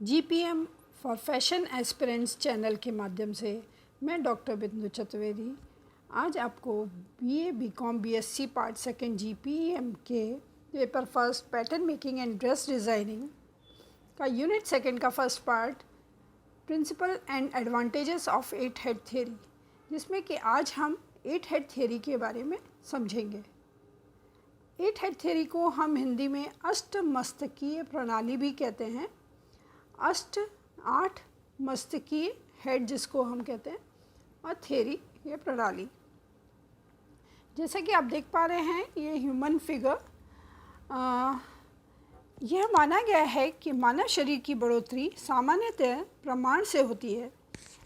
GPM for fashion aspirants channel के माध्यम से मैं डॉक्टर बिंदु चतुर्वेदी आज आपको BA BCom BSc part second GPM के paper first pattern making and dress designing का यूनिट सेकंड का first part principle and advantages of eight head theory, जिसमें कि आज हम एट हेड थ्योरी के बारे में समझेंगे। एट हेड थ्योरी को हम हिंदी में अष्टमस्तकीय प्रणाली भी कहते हैं। आठ मस्तकीय हेड जिसको हम कहते हैं, और थ्योरी ये प्रणाली। जैसा कि आप देख पा रहे हैं ये ह्यूमन फिगर, यह माना गया है कि मानव शरीर की बढ़ोतरी सामान्यतः प्रमाण से होती है।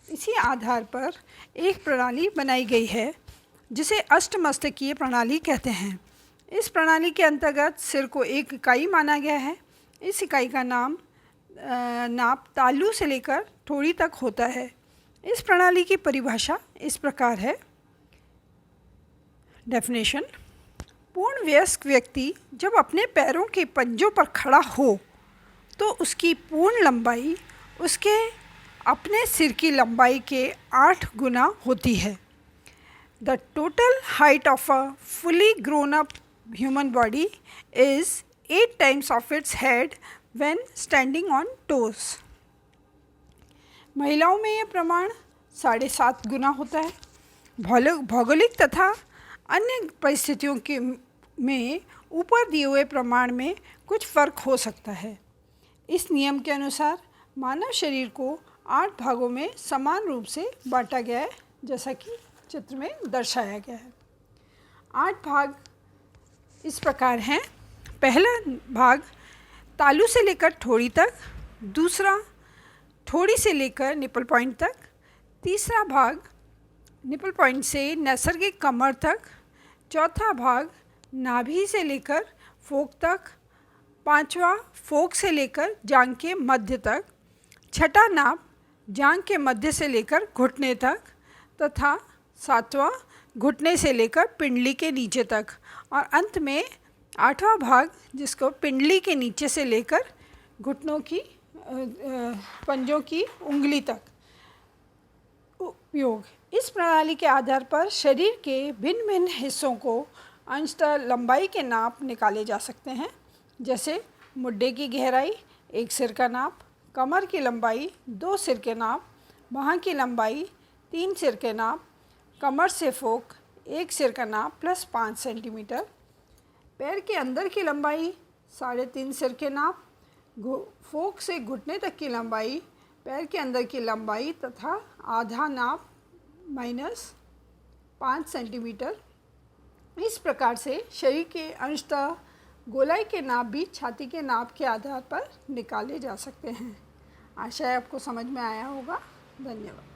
इसी आधार पर एक प्रणाली बनाई गई है जिसे अष्टमस्तकीय प्रणाली कहते हैं। इस प्रणाली के अंतर्गत सिर को एक इकाई माना गया है। इस इकाई का नाप तालू से लेकर ठोड़ी तक होता है। इस प्रणाली की परिभाषा इस प्रकार है। डेफिनेशन: पूर्ण वयस्क व्यक्ति जब अपने पैरों के पंजों पर खड़ा हो तो उसकी पूर्ण लंबाई उसके अपने सिर की लंबाई के 8 गुना होती है। The total height of a fully grown up human body is 8 times of its head when standing on toes। महिलाओं में यह प्रमाण 7.5 गुना होता है। भौगोलिक तथा अन्य परिस्थितियों के में ऊपर दिए हुए प्रमाण में कुछ फर्क हो सकता है। इस नियम के अनुसार मानव शरीर को 8 भागों में समान रूप से बांटा गया है, जैसा कि चित्र में दर्शाया गया है। 8 भाग इस प्रकार हैं। पहला भाग तालू से लेकर ठोड़ी तक, दूसरा ठोड़ी से लेकर निपल पॉइंट तक, तीसरा भाग निपल पॉइंट से नैसर्गिक कमर तक, चौथा भाग नाभि से लेकर फोक तक, पांचवा फोक से लेकर जांघ के मध्य तक, छठा नाप जांघ के मध्य से लेकर घुटने तक तथा सातवां घुटने से लेकर पिंडली के नीचे तक, और अंत में 8वां भाग जिसको पिंडली के नीचे से लेकर घुटनों की पंजों की उंगली तक उपयोग। इस प्रणाली के आधार पर शरीर के भिन्न भिन्न हिस्सों को अंशतः लंबाई के नाप निकाले जा सकते हैं, जैसे मुड्डे की गहराई 1 सिर का नाप, कमर की लंबाई 2 सिर के नाप, बाह की लंबाई 3 सिर के नाप, कमर से फोक 1 सिर का नाप प्लस 5 सेंटीमीटर, पैर के अंदर की लंबाई 3.5 सिर के नाप, फोक से घुटने तक की लंबाई, पैर के अंदर की लंबाई तथा आधा नाप माइनस 5 सेंटीमीटर। इस प्रकार से शरीर के अंशतः गोलाई के नाप भी छाती के नाप के आधार पर निकाले जा सकते हैं। आशा है आपको समझ में आया होगा। धन्यवाद।